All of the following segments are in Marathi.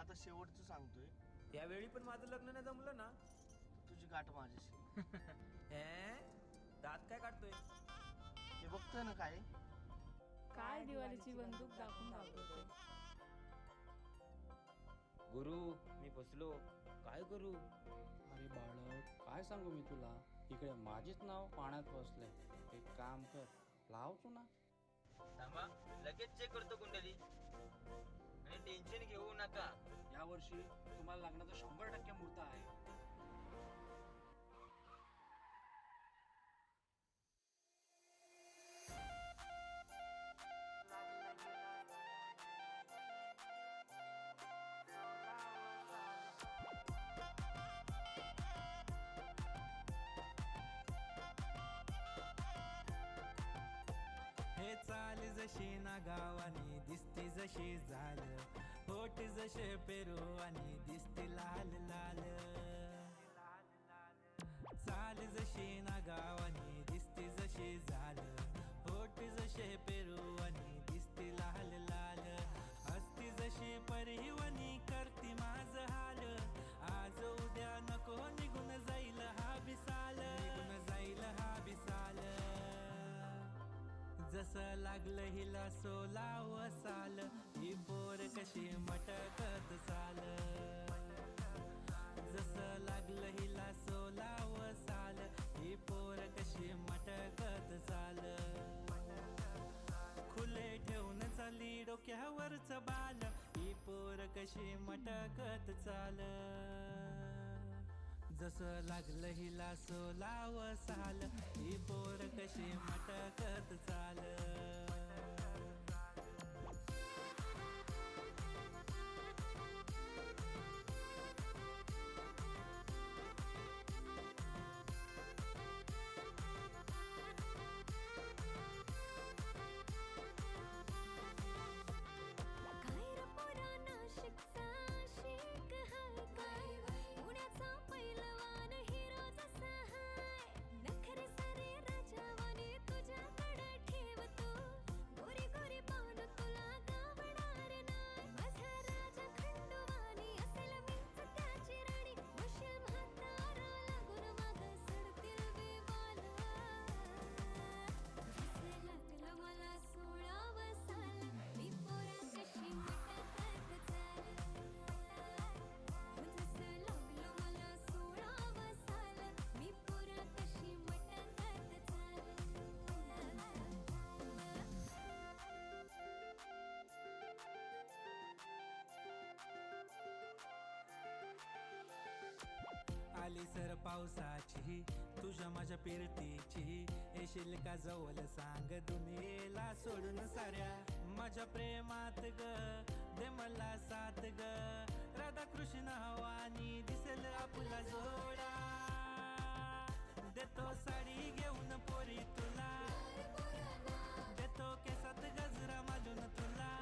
आता शेवटचं सांगतोय, त्यावेळी पण माझं लग्न नाही जमलं ना. तुझी गाठ माझ्याशी. हे दात काय काढतोय? हे बघतोय ना काय? काय दिवाळीची बंदूक दाखवून घाबरतोय. गुरु मी फसलो, काय करू? अरे बाळक, काय सांगू मी तुला. इकडे माझेच नाव पाण्यात फसले. एक काम कर, लाव चुना. थांबा, लगेच चेक करतो कुंडली. आणि टेन्शन घेऊ नका. यावर्षी तुम्हाला लग्नाचा 100% मुहूर्त आहे. हे चाल जशी ना गावानी दिसती जशी झाल, होट जसे पेरू आणि दिसती लाल लाल. चाल जशी ना गावानी दिसती जशी झाल, होट जसे पेरू आणि दिसती लाल लाल. हसती जशी परिवनी करती माझ हाल, आज उद्या नको निघून जाईल हा बिसाल, निघून जाईल हा बिसाल. जसं लागलं हिला सोलाव साल, ही पोर कशी मटकत चाल. जसं लागलं हिला सोलाव साल, ही पोर कशी मटकत चाल. खुले ठेवून चाली डोक्यावरच बाल, ही पोर कशी मटकत चाल. जसं लागलं हिला सोलाव साल, ही पोर कशी मटकत चाल. आली सर पावसाची तुझ्या माझ्या पिरतीची, येशील का जवळ सांग दुनियेला सोडून साऱ्या. माझ्या प्रेमात ग दे मला साथ ग, राधाकृष्ण हवानी दिसेल आपला जोडा. देतो साडी घेऊन पोरी तुला, देतो केसात गजरा मालून तुला.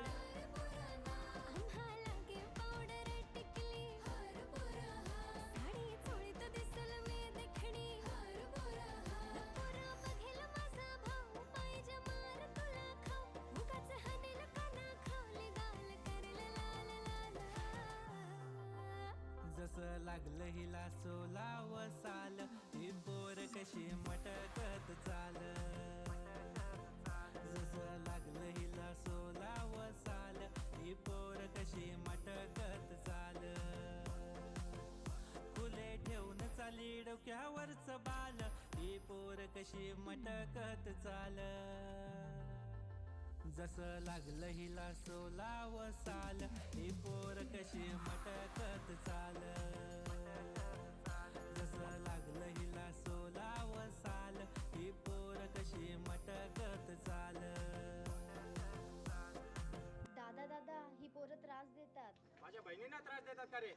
जसं लागलं हिला सोलाव साल, ही पोर कशी मटकत चाल. जसं लागलं हिला सोलाव साल, ही पोर कशी मटकत चाल. खुले ठेवून चाली डोक्यावरच बाल, ही पोर कशी मटकत चाल. जसं लागलं हिला सोलाव साल, ही पोर कशी मटकत चाल. जसं लागलं हिला सोलाव साल, ही पोर कशी मटकत चाल. दादा दादा, ही पोरं त्रास देतात. माझ्या बहिणींना त्रास देतात का रे?